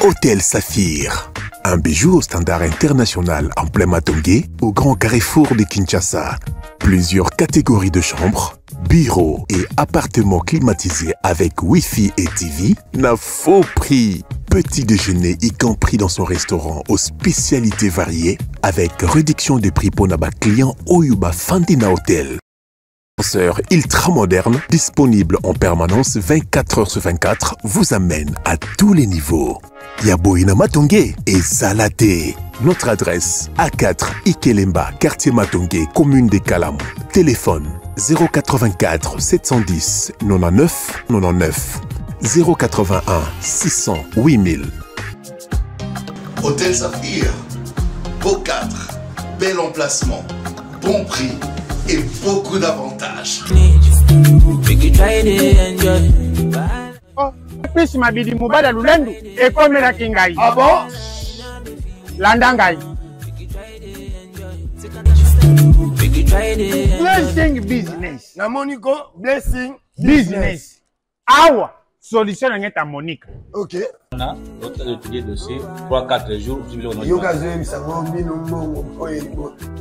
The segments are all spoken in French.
Hôtel Saphir. Un bijou au standard international en plein Matongé, au grand carrefour de Kinshasa. Plusieurs catégories de chambres, bureaux et appartements climatisés avec Wi-Fi et TV, n'a faux prix. Petit déjeuner y compris dans son restaurant aux spécialités variées, avec réduction des prix pour naba clients Oyuba Fandina Hotel. Ascenseur ultra moderne, disponible en permanence 24 heures sur 24, vous amène à tous les niveaux. Yaboina Matongé et Salaté. Notre adresse A4 Ikelemba, quartier Matongé, commune des Kalam. Téléphone 084 710 99 99 081 600 8000. Hôtel Saphir, beau cadre, bel emplacement, bon prix et beaucoup d'avantages. Oh, plus ma bidi mubada lulendu e comme la kingai. Ah bon? Landangai. Blessing business. Na Monico, blessing Business. Awa. Solution à Monique. Ok. On a étudié le dossier 3-4 jours. Yoga Zem, ça va pour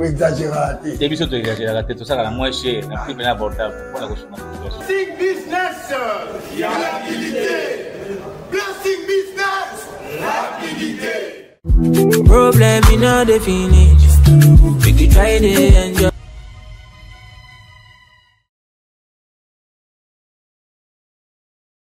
exagérer. Début de exagérer, tout ça, la moins cher, la prix bien abordable. Blessing business, il y a l'habilité. Blessing business, l'habilité. Problem in a definition. We can try to enjoy.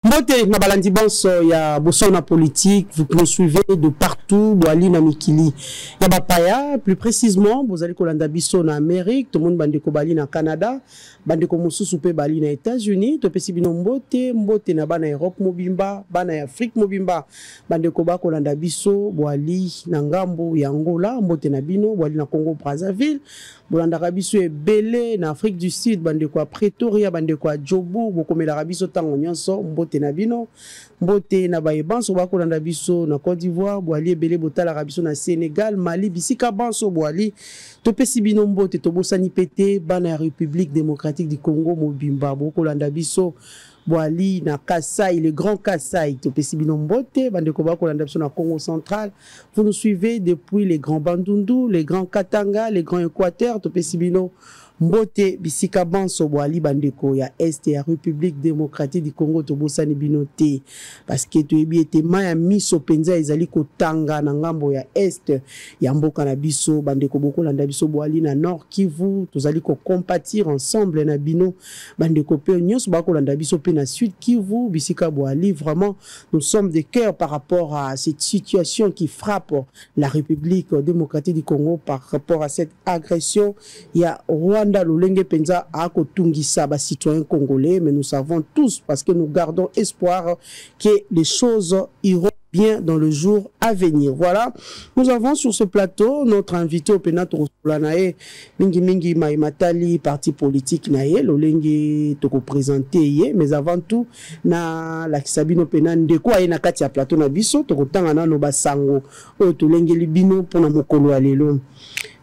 Mbote na balandi bonso ya bosona politique, vous nous suivez de partout, Boali na Mikili. Ya bapaya, plus précisément, vous allez kolanda biso na Amérique, tout le monde bande ko bali na Canada, bande ko mususu pe bali na États-Unis, to pesi bino mbote na bana Europe mobimba, bana Afrique mobimba, bande ko ba kolanda biso, Boali na ngambo ya Angola, mbote na bino, Boali na Congo Brazzaville, bolanda rabiso ebele na Afrique du Sud, bande ko Pretoria, bande ko Jobo, bokomela rabiso tango nyonso, mbote na bino mbote na bayebanso bakolanda biso na Côte d'Ivoire boali ebele botala rabiso na Sénégal Mali bisika banso boali topesi bino mbote tobosani pete bana ya République démocratique du Congo mobimba bokolanda biso boali na Kasai le grand Kasai topesi bino mbote bandeko bakolanda biso na Congo central. Vous nous suivez depuis les grands Bandundu, les grands Katanga, les grands Équateur topesi bino mbote bisika banso boali bandeko ya Est ya République démocratique du Congo tobosani binote parce que toyebi ete maya miso penza ezali kotanga na ngambo ya Est ya mboka na biso bandeko bokolanda biso boali na Nord Kivu tozali ko compatir ensemble na bino bandeko pe nyos bakolanda biso pe na Sud Kivu bisika boali. Vraiment nous sommes de cœur par rapport à cette situation qui frappe la République démocratique du Congo par rapport à cette agression. Il y a Lolenge Penza a kotungisa ba citoyens congolais, mais nous savons tous, parce que nous gardons espoir, que les choses iront bien dans le jour à venir. Voilà, nous avons sur ce plateau notre invité au Pénato Nae, Mingi Maimatali, parti politique Nae, Lolenge Toko présenté, mais avant tout, na la Kisabino Penan de quoi na katia plateau na biso, Toko Tangana no basango, o Tolenge Libino pour na mokolo alelo.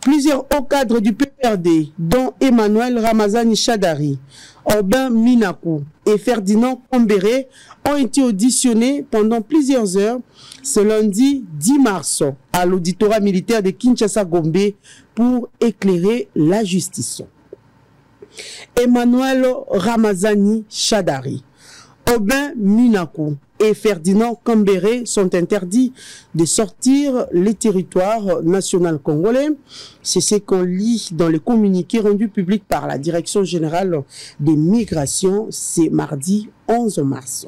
Plusieurs hauts cadres du PPRD, dont Emmanuel Ramazani Chadari, Aubin Minakou et Ferdinand Kombéré, ont été auditionnés pendant plusieurs heures ce lundi 10 mars à l'auditorat militaire de Kinshasa-Gombe pour éclairer la justice. Emmanuel Ramazani Chadari, Aubin Minakou et Ferdinand Kombéré sont interdits de sortir les territoires nationaux congolais. C'est ce qu'on lit dans les communiqués rendus publics par la Direction générale des migrations, c'est mardi 11 mars.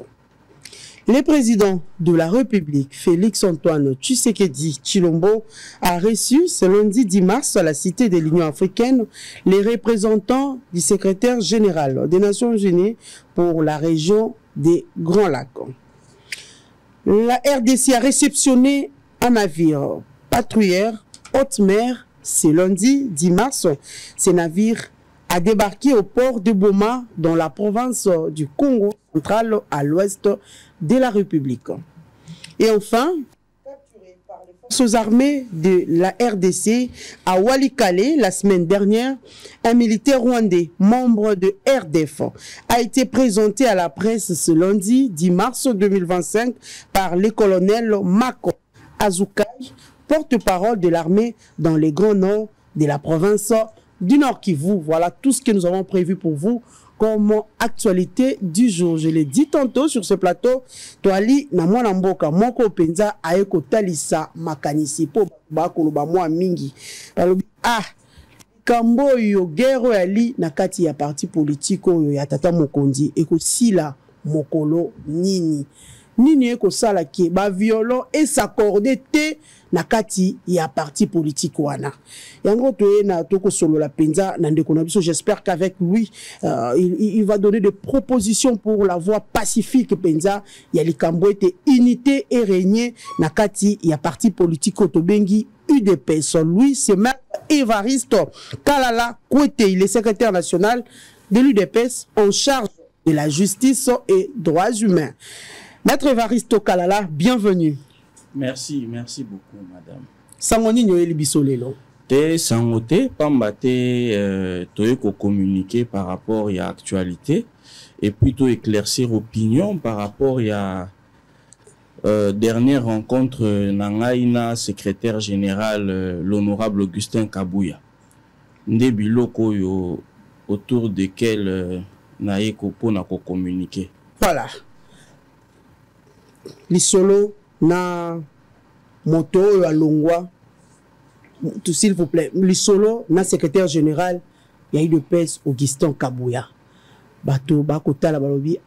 Le président de la République, Félix-Antoine Tshisekedi Tshilombo, a reçu ce lundi 10 mars à la Cité de l'Union africaine les représentants du secrétaire général des Nations Unies pour la région des Grands Lacs. La RDC a réceptionné un navire patrouilleur haute mer ce lundi 10 mars. Ce navire a débarqué au port de Boma dans la province du Congo central à l'ouest de la République. Et enfin, capturé par les aux armées de la RDC à Walikale la semaine dernière, un militaire rwandais, membre de RDF, a été présenté à la presse ce lundi 10 mars 2025 par le colonel Mako Azukai, porte-parole de l'armée dans les grands nord de la province du Nord Kivu. Voilà tout ce que nous avons prévu pour vous comme actualité du jour. Je l'ai dit tantôt sur ce plateau, Toali na mwana mboka moko penza aeko talisa makanisi po bakoloba mwa mingi. Kambo yo gero yali na kati ya parti politique oyo ya tata Mokondi eko sila mokolo nini. Nini eko sala ki ba violon et s'accorder te na kati ya parti politique wana. Yango toye na toko solo la penza na ndeko na biso, j'espère qu'avec lui il va donner des propositions pour la voie pacifique penza ya likambo ete unité et régner na kati ya parti politique otobengi UDPS. Lui c'est Maître Évariste Kalala Kwete, il est secrétaire national de l'UDPS en charge de la justice et droits humains. Maître Évariste Kalala, bienvenue. Merci beaucoup, madame. Sangoni nyoye libisolelo. Te sangote, pambate, toyeko communiquer par rapport à l'actualité et plutôt éclaircir opinion par rapport à dernière rencontre nangaina secrétaire général l'honorable Augustin Kabouya. Ndebiloko yo autour desquels naeko pona ko communiquer. Voilà. Lisolo na moto ya longwa tout s'il vous plaît lisolo na secrétaire général ya UDPS Augustin Kabouya bato bakotala balobi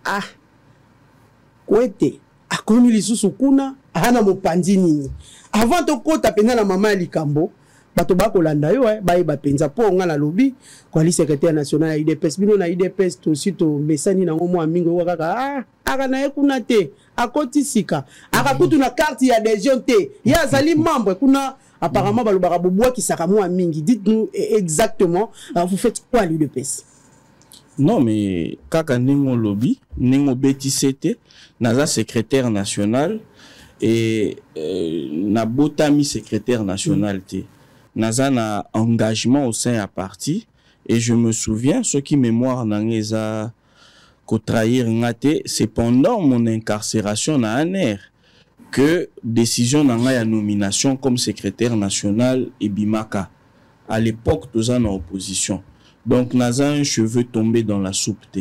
Kwete akomi lisusu kuna ana mopanzi nini avant to kota pena na mama ya likambo bato bakolanda yo ba penza po nga na lobi kwa li secrétaire national ya UDPS bino na UDPS to sito mesani na ngomo amingo wakaka akana ekuna te akoti sika akakutu na carte ya adhésion te ya zali membre kuna apparemment balobaka boboa ki saka mo amingi. Dites-nous exactement vous faites quoi à l'UDPS? Non mais kaka ningo lobby ningo betisete naza secrétaire national et na botami secrétaire national te naza na engagement au sein à parti et je me souviens ce qui mémoire nangeza ko trahir ngate, c'est pendant mon incarcération à ANER que décision nanga ya nomination comme secrétaire national et Bimaka. À l'époque, tous en opposition. Donc, naza un cheveu tombé dans la soupe te.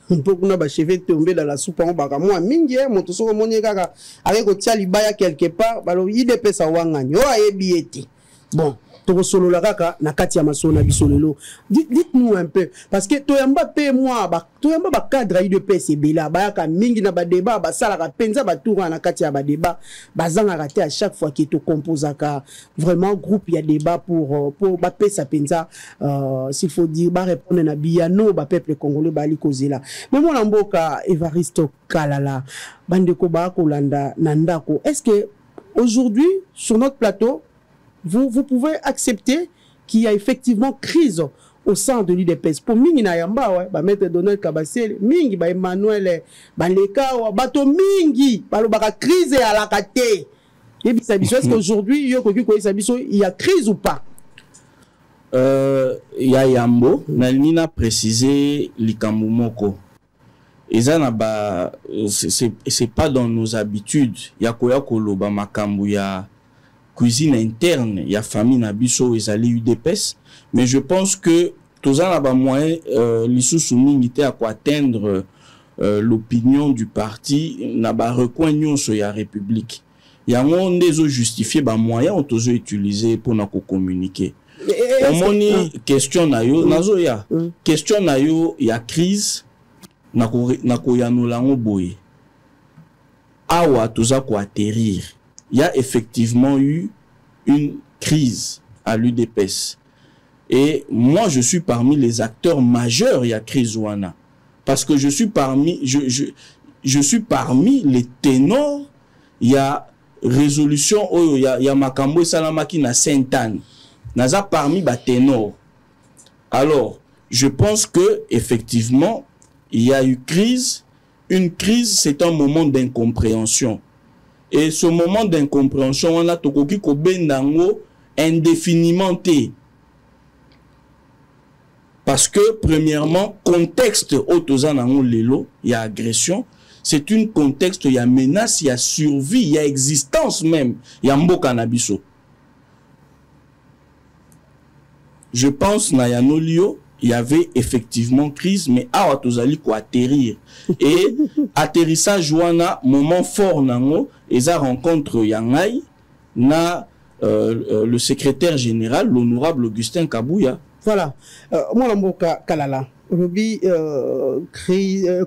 Beaucoup na ba cheveux tombé dans la soupe en baka moi mingi moto soko moni kaka avec o tia libaya quelque part balo IDP sa wangani o ayebieti. Bon, to solo la kaka na kati ya masona bisolelo. Dites-nous un peu parce que toyamba pe moi ba toyamba ba cadre UDPS ebela ba ka mingi na ba débat ba sala ka penza ba tour na kati ya ba débat bazanga raté à chaque fois que to composaka vraiment groupe ya débat pour ba pesa penza s'il faut dire ba répondre na biano ba peuple congolais ba li kozela. Mais mon mboka Évariste Kalala bandeko ba kolanda na ndako. Est-ce que aujourd'hui sur notre plateau vous pouvez accepter qu'il y a effectivement crise au sein de l'UDPS. Pour mingi na yamba ouais, ba maître Donald Kabasele, mingi ba Emmanuel ba leka wa bato mingi ba lo ba crise à la kate. Et bisa biso est-ce qu'aujourd'hui yo ko biso il y a crise ou pas? Il y a yambo na nina préciser likambo moko. Ezana ba c'est pas dans nos habitudes. Ya koya koloba makambo ya cuisine interne, il y a famille nabiso et ali UDPS, mais je pense que tous en a moyen l'issue minité à quoi atteindre l'opinion du parti n'a pas reconnu sur la République. Il y a un des justifié ba moyen on tous utiliser pour nous communiquer. On moni question na yo nazo ya question na yo ya crise na ko ya no lango boye. Awa tous a quoi atterrir. Il y a effectivement eu une crise à l'UDPS. Et moi, je suis parmi les acteurs majeurs, il y a crise ouana. Parce que je suis parmi les ténors, il y a résolution, il y a Makambo et Salamaki na Sainte-Anne. Naza parmi les ténors. Alors, je pense que effectivement, il y a eu crise. Une crise, c'est un moment d'incompréhension. Et ce moment d'incompréhension, on a tokoki ko bendango indéfiniment te. Parce que, premièrement, contexte autozanango lelo, il y a agression. C'est un contexte, il y a menace, il y a survie, il y a existence même. Il y a mboka na biso. Je pense, Nayanolio, il y avait effectivement crise, mais awa tozali ko atterrir. Et atterrissage wana, moment fort nango, eza rencontre yangai, na le secrétaire général, l'honorable Augustin Kabouya. Voilà. Moi, mboka Kalala. Ruby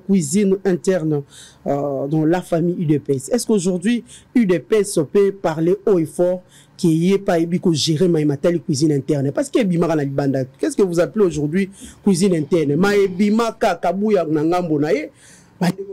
cuisine interne dans la famille UDPS. Est-ce qu'aujourd'hui, UDPS peut parler haut et fort qu'il n'y ait pas gérer la cuisine interne? Parce que qu'est-ce que vous appelez aujourd'hui cuisine interne?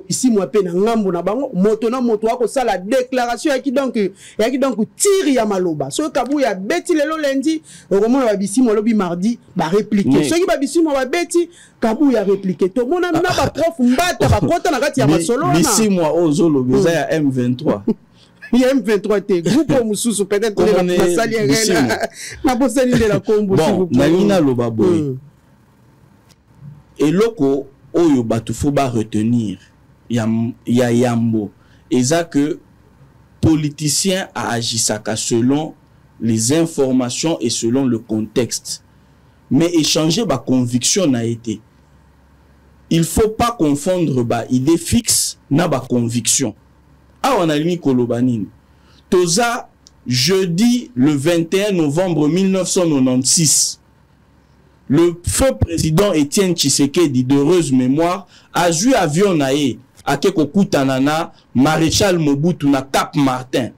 Ici moi peine ngambo na bango moto ako ça la déclaration yaki donc tire ya maloba so Kabouya beti lelo lundi romona ba bisi mo lobi mardi ba répliquer so ki ba bisi mo ba beti Kabouya répliquer to mona na ba prof mbata ba kota na kati ya masolo na bisi mo ozolo beza ya M23 ya M23 te groupe mususu peut-être na sali ngena na bosani de la kombo s'il vous plaît na nina loba boy eloko oyo batu faut ba retenir ya yambo eza que politicien a agisaka selon les informations et selon le contexte, mais échanger ba conviction na été. Il faut pas confondre ba idée fixe na ba conviction. Ah on a mis kolobanine toza jeudi le 21 novembre 1996. Le feu président Étienne Tshisekedi d'heureuse mémoire a joué avion naé à Kekokutanana, maréchal Mobutu na Cap Martin.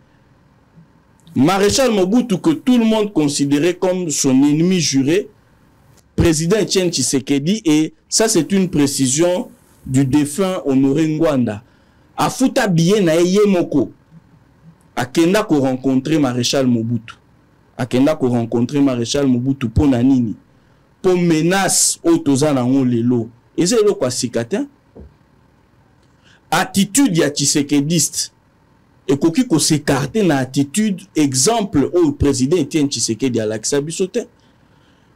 Maréchal Mobutu que tout le monde considérait comme son ennemi juré, président Étienne Tshisekedi, et ça c'est une précision du défunt Honoré Ngwanda. A futa biye na yemoko. A kenda ko rencontrer maréchal Mobutu. A kenda ko rencontrer maréchal Mobutu pour nanini. Pour menace autozana on lelo. Et c'est le quoi sikatin. Attitude ya Tshisekediste. Et koki ko s'écarter na attitude exemple au président Étienne Tshisekedi à l'Aksa Bisote.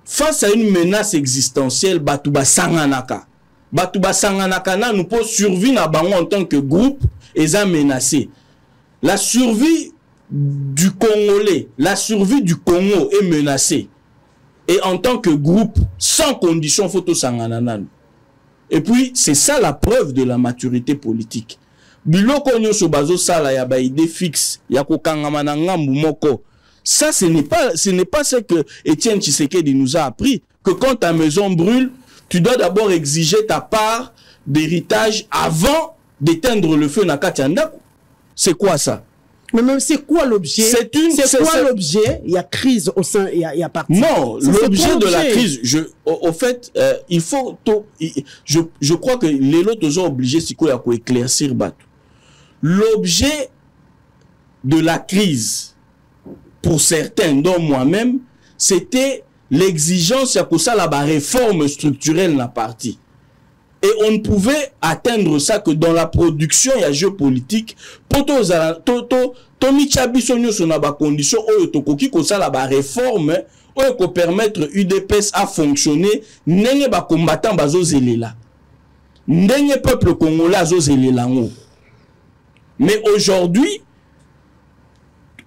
Face à une menace existentielle, Batuba Sanganaka. Batuba Sanganaka na nous peut survivre na bango en tant que groupe et ça menacé. La survie du Congolais, la survie du Congo est menacée. Et en tant que groupe, sans condition, photo sangananan. Et puis, c'est ça la preuve de la maturité politique. Biloko nyoso bazo sala ya ba idée fixe, ya ko kangama ngambu moko. Ça, ce n'est pas ce que Étienne Tshisekedi nous a appris. Que quand ta maison brûle, tu dois d'abord exiger ta part d'héritage avant d'éteindre le feu na katianda. C'est quoi ça? Mais même c'est quoi l'objet? C'est quoi l'objet? Il y a crise au sein, il y a parti. Non, l'objet de la crise, au fait, il faut, je crois que les autres sont obligés si quoi à éclaircir Batou. L'objet de la crise, pour certains, dont moi-même, c'était l'exigence à que ça la réforme structurelle la partie. Et on ne pouvait atteindre ça que dans la production et la géopolitique. Tomi Tchabisonyo son aba condition oyo tokoki ko sala ba réforme oyo ko permettre UDPS à fonctionner ndenge ba combattant bazo zelela. Ndenge peuple congolais azo zelela ngo. Mais aujourd'hui,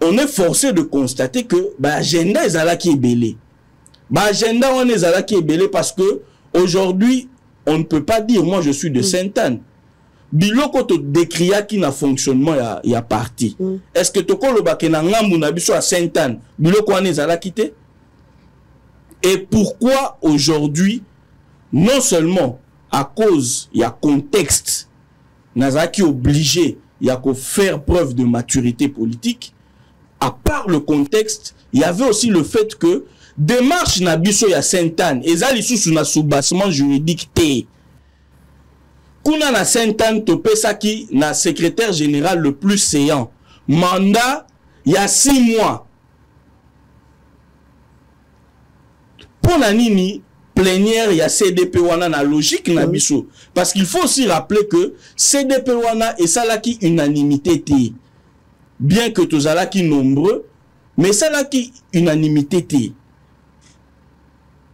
on est forcé de constater que ba agenda ezala ki ebele. Ba agenda on ezala ki ebele parce que aujourd'hui on ne peut pas dire, moi je suis de Sainte-Anne. Biloko to décria qui n'a fonctionnement y a parti. Est-ce que toko lo bakena ngambu na biso à Sainte-Anne, biloko ane zala quitté? Et pourquoi aujourd'hui, non seulement à cause y a contexte, nazaki obligé y a qu'à faire preuve de maturité politique, à part le contexte, il y avait aussi le fait que démarche na biso ya Sainte-Anne ezali sous na soubassement juridique té. Kuna na Sainte-Anne to pesaki na secrétaire général le plus séant. Mandat il y a 6 mois. Pour na nini plénière il y a CDP wana na logique na biso parce qu'il faut aussi rappeler que CDP wana et salaki unanimité té. bien que tous là qui nombreux, mais ça là qui unanimité.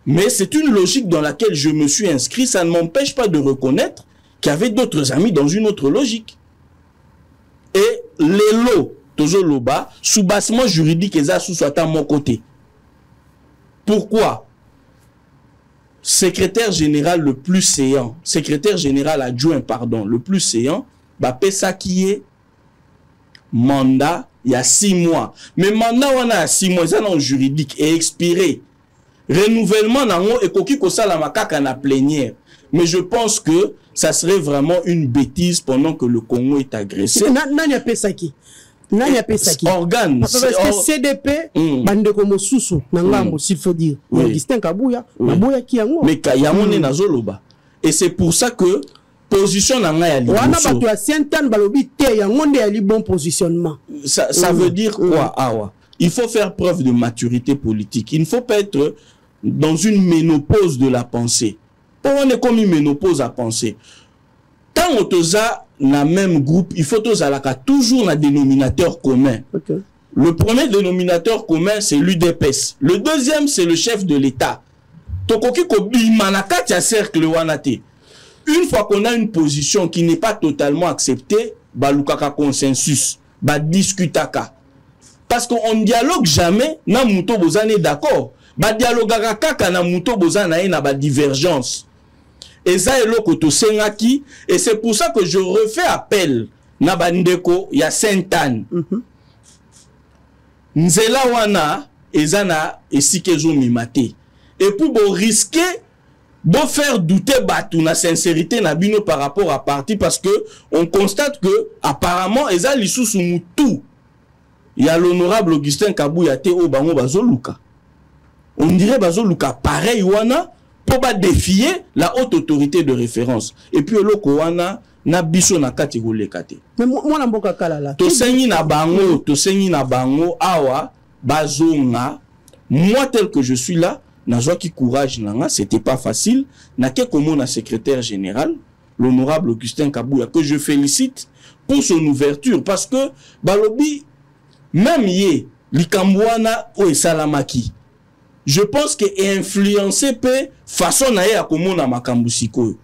Mais c'est une logique dans laquelle je me suis inscrit. Ça ne m'empêche pas de reconnaître qu'il y avait d'autres amis dans une autre logique. Et les lots, toujours loba, sous-bassement juridique, et ça soit à mon côté. Pourquoi? Secrétaire général le plus séant, secrétaire général adjoint, pardon, le plus séant, bah, ça qui est mandat il y a 6 mois. Mais mandat on a 6 mois, ça non juridique et expiré. Renouvellement nango et koki ko sala makaka na plénière. Mais je pense que ça serait vraiment une bêtise pendant que le Congo est agressé. Nani a ça qui? Nani a ça qui? Organe. Parce que CDP, bande comme Soussou, nangambo, s'il faut dire. Augustin Kabouya, Kabouya qui yango. Mais Kayamo ne nazoloba. Et c'est pour ça que position nanga ya liboso. Wana bato ya Saint-Anne balobi te yango nde ya li bon positionnement. Ça veut dire quoi, Awa? Il faut faire preuve de maturité politique. Il ne faut pas être dans une ménopause de la pensée. On est comme une ménopause à penser. Tant on toza na même groupe, il faut toujours un dénominateur commun. Okay. Le premier dénominateur commun, c'est l'UDPS. Le deuxième, c'est le chef de l'État. Tokoki ko bimanaka tia cercle wanate. Une fois qu'on a une position qui n'est pas totalement acceptée, balukaka consensus, ba discutaka. Parce qu'on ne dialogue jamais, na muto bozane d'accord. Ba dialogaka kaka na muto bozana na ba divergence. Et ça est l'okoto sengaki, et c'est pour ça que je refais appel na bandeko ya Saint-Anne. Nzela wana ezana esikezo mimate. Et pour bo risquer de faire douter batu na sincérité na bino par rapport à parti, parce que on constate que apparemment eza lisusu mutu ya l'honorable Augustin Kabouya te o bango bazoluka. On dirait bazoluka pareil wana pour pas défier la haute autorité de référence. Et puis le Kowana na biso na kati golekate. Mais moi na mboka kala la. To sengi na bango awa bazonga. Moi tel que je suis là, na joie qui courage nanga, c'était pas facile. Na ke komo na secrétaire général, l'honorable Augustin Kabouya, que je félicite pour son ouverture, parce que balobi même yé likambwana o esalamaki. Je pense que influencer peut façon na ya komona makambu siko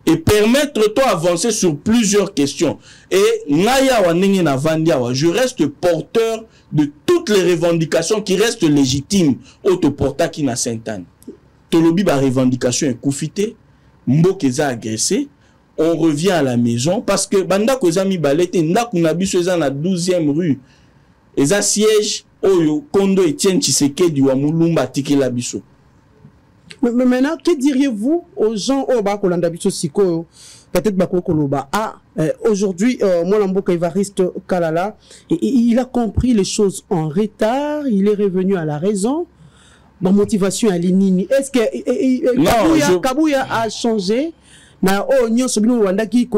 et permettre toi avancer sur plusieurs questions. Et naya wa ndenge na vandia wa, je reste porteur de toutes les revendications qui restent légitimes autoporta qui na Saint-Anne. Tolobi ba revendication est koufité, mbokeza agressé, on revient à la maison parce que banda kozami balete ndaku na biso eza na 12e rue. Eza siège Oyo Kondo Etienne Tshisekedi wa Mulumba tikela biso. Mais maintenant, que diriez-vous aux gens au bas Kolanda biso siko peut-être bako koloba aujourd'hui Molamboka Évariste Kalala il a compris les choses en retard, il est revenu à la raison. Ma motivation à l'inini. Est-ce que Kabouya a changé? Na nyon sobino Rwanda qui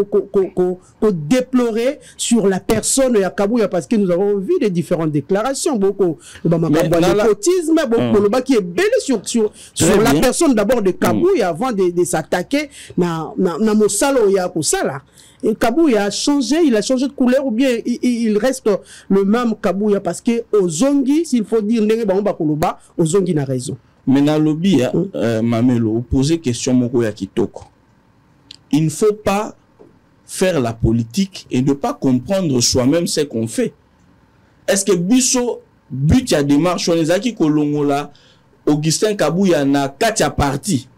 déplorer sur la personne de Kabouya parce que nous avons vu des différentes déclarations, beaucoup le népotisme, beaucoup qui est belé sur la personne d'abord de Kabouya avant de s'attaquer na mosalo ya kosala. Et Kabouya a changé, il a changé de couleur ou bien il reste le même Kabouya parce que Ozongi, s'il faut dire ndenge ba koloba, Ozongi n'a raison. Mais na lobby Mamelo, poser question moko ya kitoko. Il ne faut pas faire la politique et ne pas comprendre soi-même ce qu'on fait. Est-ce que biso but ya démarche on ezaki kolongola Augustin Kabouya na katia parti?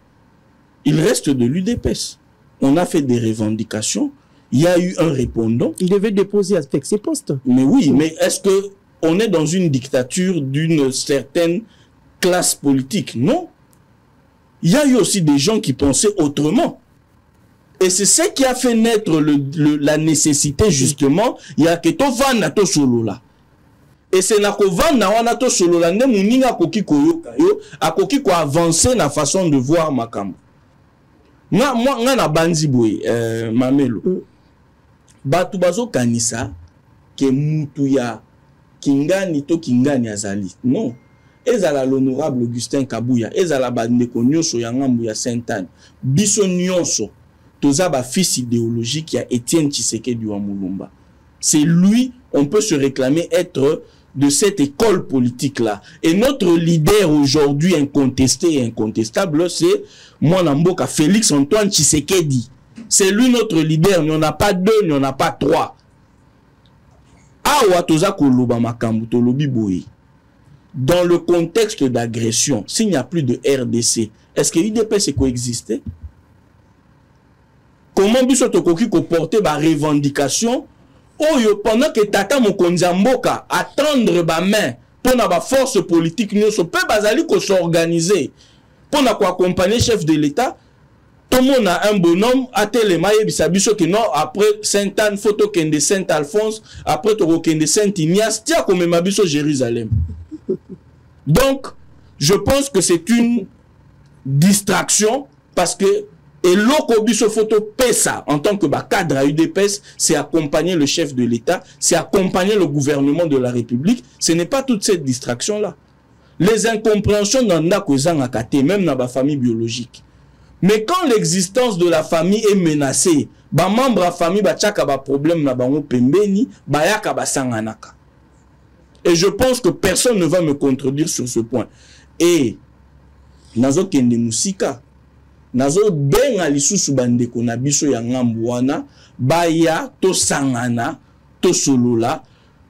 Il reste de l'UDPS. On a fait des revendications. Il y a eu un répondant. Il devait déposer avec ses postes. Mais oui, mais est-ce que on est dans une dictature d'une certaine classe politique? Non. Il y a eu aussi des gens qui pensaient autrement. Et c'est ce qui a fait naître la nécessité, justement, il y a que to vanda to solo là. Et c'est na ko vanda wana to solo là, ne muninga koki koyoka yo, akoki ko avancer na façon de voir makambo. Moi na banzi boy Mamelo. Batu bazo kanisa ke mutu ya kingani to kingani azali. Non. Ezala l'honorable Augustin Kabouya, ezala bandeko nyonso ya ngambu ya Saint-Anne. Biso nyonso toza ba fils idéologique ya Etienne Tshisekedi wa Mulumba. C'est lui on peut se réclamer être de cette école politique-là. Et notre leader aujourd'hui incontesté et incontestable, c'est Mwanamboka Félix Antoine Tshisekedi. C'est lui notre leader. Il n'y en a pas deux, il n'y en a pas trois. Awa toza koloba makambu tolobi boye. Dans le contexte d'agression, s'il n'y a plus de RDC, est-ce que l'UDPS coexistait? Comment biso tokoki ko porter ba revendication oyo pendant que tata mokonzi mboka attendre ba main pour na ba force politique nyonso pe bazali ko s'organiser pour na ko accompagner chef de l'État? Tout le monde a un bonhomme à télémaïe bisabiso que non après Sainte-Anne photo kende Saint-Alphonse après to kende Saint-Ignace tia comme mabiso Jérusalem. Donc je pense que c'est une distraction parce que et l'okobiso photo PESA en tant que cadre à UDPS, c'est accompagner le chef de l'État, c'est accompagner le gouvernement de la République. Ce n'est pas toute cette distraction-là. Les incompréhensions dans la même dans la famille biologique. Mais quand l'existence de la famille est menacée, ba membre de la famille ba tchaka ba problème na bango pembeni, ba yaka ba sanganaka. Et je pense que personne ne va me contredire sur ce point. Et nazo kende musika nazo benga lisusu bandeko na biso ya ngambu wana baya to sangana to solola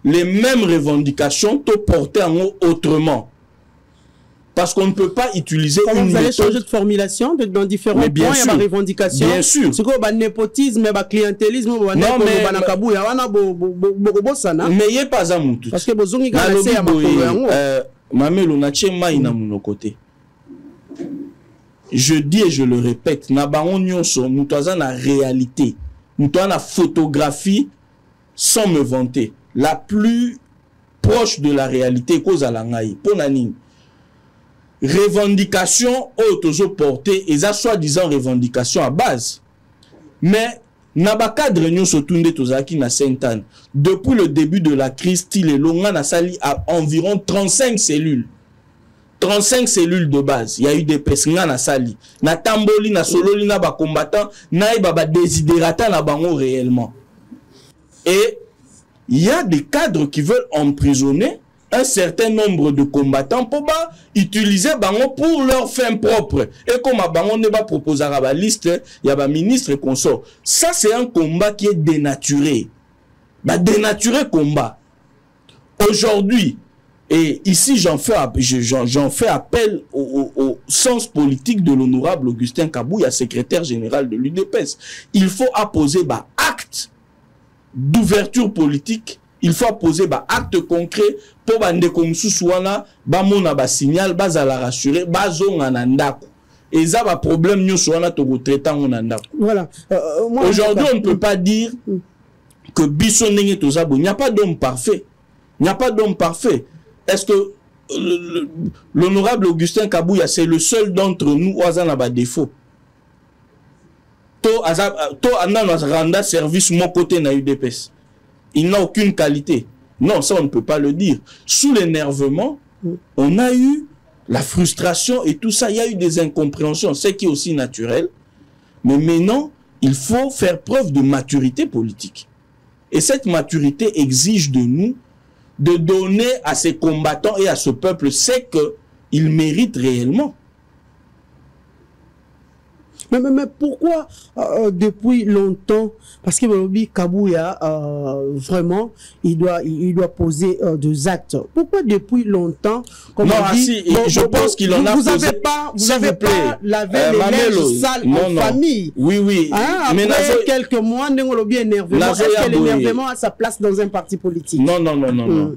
les mêmes revendications to porter en autrement parce qu'on ne peut pas utiliser une vous allez changer de formulation dans différents points il y a des revendications bien sûr c'est quoi népotisme ba clientélisme ba banakabu ya wana bosana mais yé pas amutu parce que bozongi ka laisser ya makolo yango mamelo na chema ina muno côté. Je dis et je le répète, nous avons la réalité, nous avons la photographie sans me vanter. La plus proche de la réalité, cause à l'angaï. Pour nani. Revendication autoso portée, et ça soi-disant revendication à base. Mais, Nabaka de Sotunde Tozaki na Sainte-Anne, depuis le début de la crise, Tile Longa na sali à environ 35 cellules. 35 cellules de base. Il y a eu des pessinga na sali. Na tamboli, na sololi, na ba combattant, na ba désiderata na bango réellement. Et il y a des cadres qui veulent emprisonner un certain nombre de combattants pour utiliser bango pour leur fin propre. Et comme bango ne va proposer à la liste, il y a ba ministre et consort. Ça c'est un combat qui est dénaturé. Bah dénaturé combat. Aujourd'hui, et ici, j'en fais appel au sens politique de l'honorable Augustin Kabouya, secrétaire général de l'UDPS. Il faut apposer acte d'ouverture politique. Il faut apposer acte concret pour que souana mona signal la rassurer ndako. Et ça va problème nous souana to traitant ndako. Voilà. Aujourd'hui, on ne peut pas dire que Bissonenge Tozabo, il n'y a pas d'homme parfait. Il n'y a pas d'homme parfait. Est-ce que l'honorable Augustin Kabouya, c'est le seul d'entre nous où il a des défauts? To renda service mon côté na UDPS. Il n'a aucune qualité. Non, ça on ne peut pas le dire. Sous l'énervement, on a eu la frustration et tout ça. Il y a eu des incompréhensions, ce qui est aussi naturel. Mais maintenant, il faut faire preuve de maturité politique. Et cette maturité exige de nous de donner à ces combattants et à ce peuple ce qu'ils méritent réellement. Mais pourquoi depuis longtemps, parce que Kabouya vraiment il doit poser des actes. Pourquoi depuis longtemps, comme non, on dit, je pense qu'il en a posé. Vous n'avez pas lavé les linges sales en famille. Oui. Hein, mais après quelques mois, on a bien énervement. Est-ce que l'énervement a sa place dans un parti politique? Non.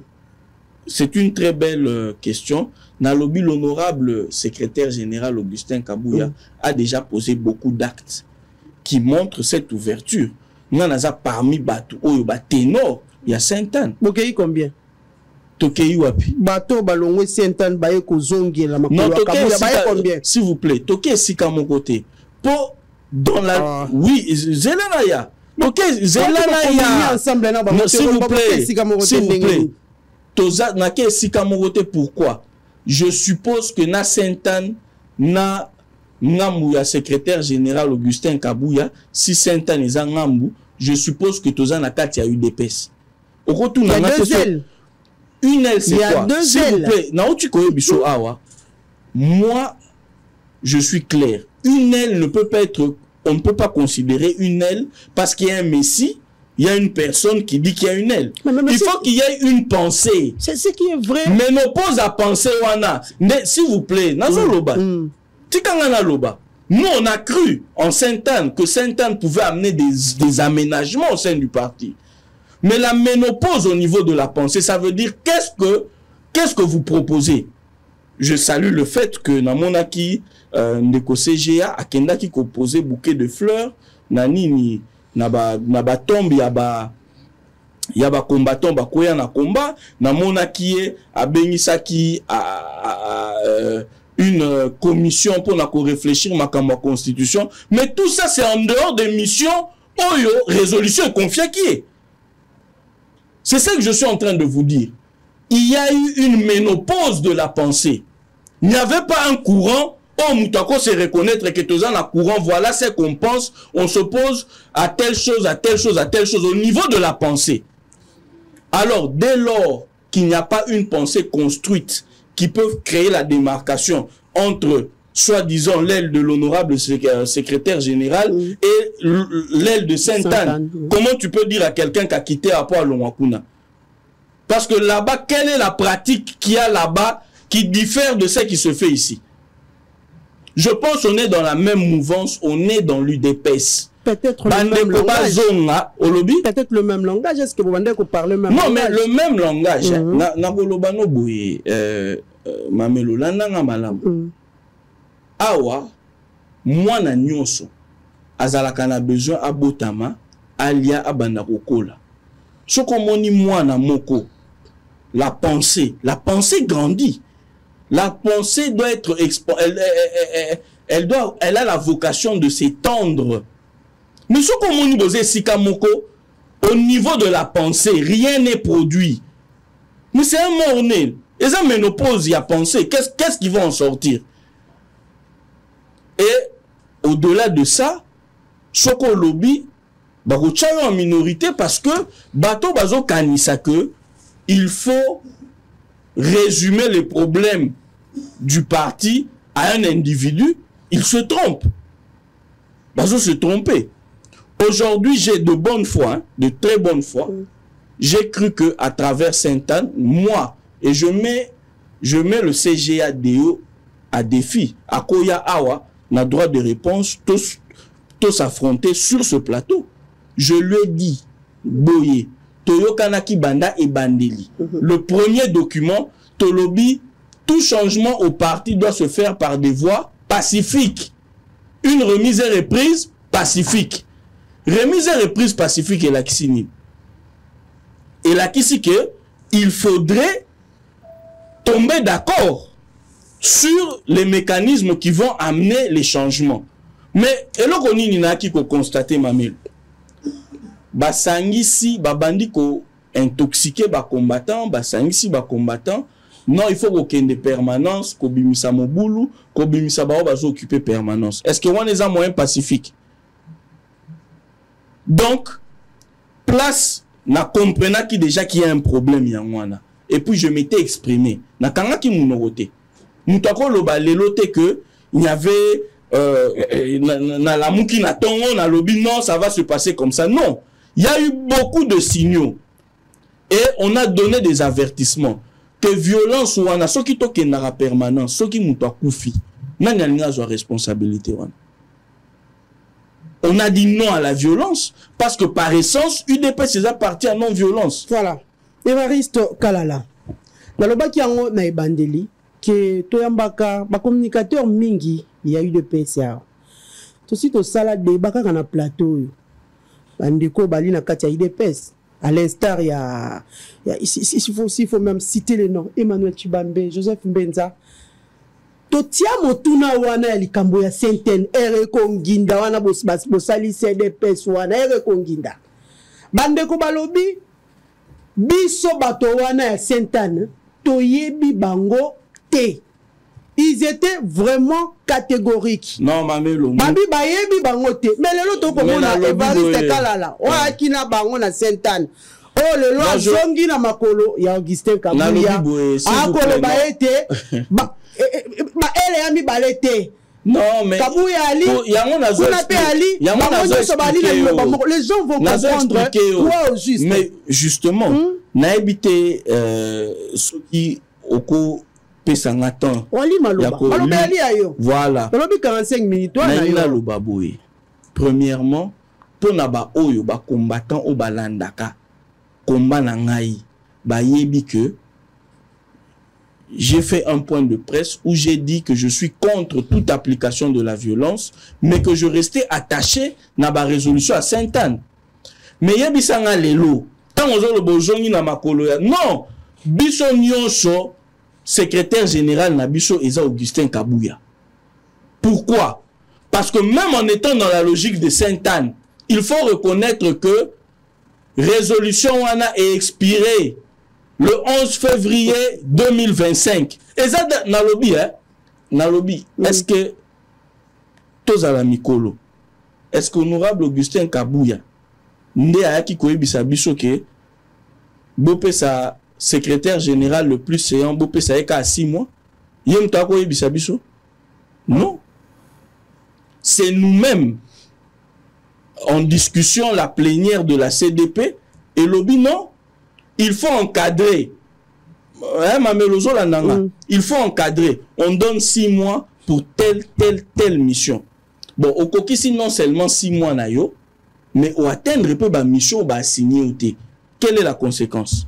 C'est une très belle question. Nalobi, l'honorable secrétaire général Augustin Kabouya a déjà posé beaucoup d'actes qui montrent cette ouverture. Nanaza parmi Batou, ténor, il y a Sainte-Anne. Bokei combien? Tokei wapi? Bato balongwe Sainte-Anne baye kozongi la makolo. Non, Kabouya baye combien? S'il vous plaît, Tokei sika mon côté. Pour dans la oui, Zelanaya. Tokei Zelanaya. S'il vous plaît. Toza nake sika mogote pourquoi? Je suppose que na Sainte-Anne na ngambu ya secrétaire général Augustin Kabouya, si Sainte-Anne est ngambu, je suppose que toza na kati ya UDPS. au retour il y a deux ailes. Une aile, c'est quoi? Il y a deux ailes. S'il vous plaît, na tu connais biso awa. Moi, je suis clair. Une aile ne peut pas être, on ne peut pas considérer une aile parce qu'il y a un messie, il y a une personne qui dit qu'il y a une aile. Il faut qu'il y ait une pensée. C'est ce qui est vrai. Mais n'oppose à penser wana. S'il vous plaît, nazo loba. Tikangana loba. Nous, on a cru en Sainte-Anne que Sainte-Anne pouvait amener des aménagements au sein du parti. Mais la ménopause au niveau de la pensée, ça veut dire qu'est-ce que vous proposez? Je salue le fait que Namonaki, Ndeko CGA, Akenda qui composait bouquet de fleurs, Nanini, Naba tombe, Yaba combattant, Bakoya na combat, Namonaki, Abenisaki, une commission pour réfléchir à la constitution. Mais tout ça, c'est en dehors des missions, Oyo, résolution et confiance qui est. C'est ça que je suis en train de vous dire. Il y a eu une ménopause de la pensée. Il n'y avait pas un courant. Oh, Moutako se reconnaître que tous en a courant. Voilà ce qu'on pense. On s'oppose à telle chose, à telle chose, à telle chose au niveau de la pensée. Alors, dès lors qu'il n'y a pas une pensée construite qui peut créer la démarcation entre soi-disant l'aile de l'honorable secrétaire général et l'aile de Sainte-Anne. Comment tu peux dire à quelqu'un qui a quitté Apo Longwakuna? Parce que là-bas, quelle est la pratique qu'il y a là-bas qui diffère de ce qui se fait ici? Je pense qu'on est dans la même mouvance, on est dans l'UDPS. Peut-être le même langage. Peut-être le même langage. Est-ce que vous vendez qu'on parle le même langage? Non, mais le même langage. Na boye mamelo landa malam. Awa, moi na nyonso, azalaka na besoin abotama, alia abanda kokola. Soko moni moi na moko, la pensée grandit. La pensée doit être elle a la vocation de s'étendre. Mais soko moni boze sika moko, au niveau de la pensée, rien n'est produit. Mais c'est un morné. Et ça ménopause, il y a pensée. Qu'est-ce qui va en sortir? Et au-delà de ça, Soko Lobby, en minorité parce que Bato Bazo Kanisa que il faut résumer les problèmes du parti à un individu, il se trompe. Bazo se tromper. Aujourd'hui, j'ai de bonne foi, de très bonne foi. J'ai cru que à travers Sainte-Anne, moi, et je mets le CGADO à défi. Akoya Awa n'a droit de réponse, tous affrontés sur ce plateau. Je lui ai dit, Boye, Toyo Kanaki Banda et Bandeli. Le premier document, Tolobi, tout changement au parti doit se faire par des voies pacifiques. Une remise et reprise pacifique. Remise et reprise pacifique et la Kissini. Et la Kissike, il faudrait tomber d'accord sur les mécanismes qui vont amener les changements. Mais, eloko nini na ki ko constater mamel. Basangisi, babandi ko intoxiqué ba combattant, basangisi ba combattant. Non, il faut qu'il y ait des permanences, ko bimisa mobulu, ko bimisa ba bazo occuper permanence. Est-ce que on est un moyen pacifique? Donc, place na comprena qui déjà qu'il y a un problème yangwana. Et puis je m'étais exprimé. Na kanga ki munorote. Moutako loba lelote que il y avait na la mouki na tongo na lobi non ça va se passer comme ça. Non, il y a eu beaucoup de signaux et on a donné des avertissements que violence ou ana soki to kenara permanence soki muto akufi nani alinga zo responsabilité wana. On a dit non à la violence parce que par essence UDPS c'est parti à non-violence. Voilà. Évariste Kalala. Dans le baki yango na ebandeli que toyambaka ba communicateur mingi il y a eu de PSA. Tout suite au sala débat kaka na plateau. Bandeko bali na kati ya UDPS. À l'instar il faut même citer les noms Emmanuel Chibambe, Joseph Mbenza. Totia motuna wana ya likambo ya Sainte-Anne ere konginda wana bosali CDPS wana ere konginda. Bandeko balobi biso bato wana ya Sainte-Anne toyebi bango te. Ils étaient vraiment catégoriques. Non, mamelo. Babi bayebi bango te. Mais lelo to komona Evariste Kalala. O akina bango na Sainte-Anne. O oh le loi zongi na makolo ya Augustin Kabuya akolo ba ete ba ele ya mibale te. Non, mais Kabuya Ali, les gens vont comprendre quoi au juste. Mais justement, n'a habité ce qui au cours pesangatan. Voilà. 45 minutes. Premièrement, pour naba oyo ba combattant au balandaka combat na ngai ba yebi que j'ai fait un point de presse où j'ai dit que je suis contre toute application de la violence, mais que je restais attaché à la résolution à Sainte-Anne. Mais yebisanga lelo, tant on le bojongi na makolo ya non, biso nyonso secrétaire général na biso eza Augustin Kabuya. Pourquoi? Parce que même en étant dans la logique de Sainte-Anne, il faut reconnaître que résolution wana est expirée le 11 février 2025. Et ça, Nalobi, hein? Nalobi, est-ce que Tozala Mikolo, est-ce qu'honorable Augustin Kabuya, Nde Ayaki Koebisa Bisoke, Bopé sa secrétaire général le plus séant, Bopé sa Eka à 6 mois, Yem Toa Koebisa Biso? Non. C'est nous-mêmes, en discussion, la plénière de la CDP, et Lobi, non. Il faut encadrer. Il faut encadrer. On donne 6 mois pour telle mission. Bon, au Kokisi, non seulement 6 mois, mais au atteindre peu la mission, va signer. Quelle est la conséquence?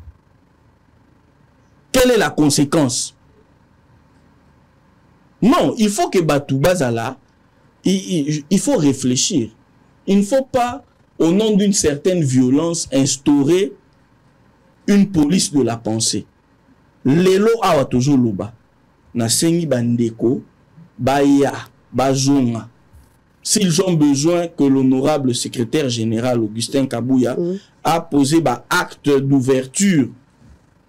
Quelle est la conséquence? Non, il faut que Batou Bazala, il faut réfléchir. Il ne faut pas, au nom d'une certaine violence, instaurer une police de la pensée. Lelo awa toujours loba. Na sengi bandeko, baya, bazonga. S'ils ont besoin que l'honorable secrétaire général Augustin Kabuya a posé acte d'ouverture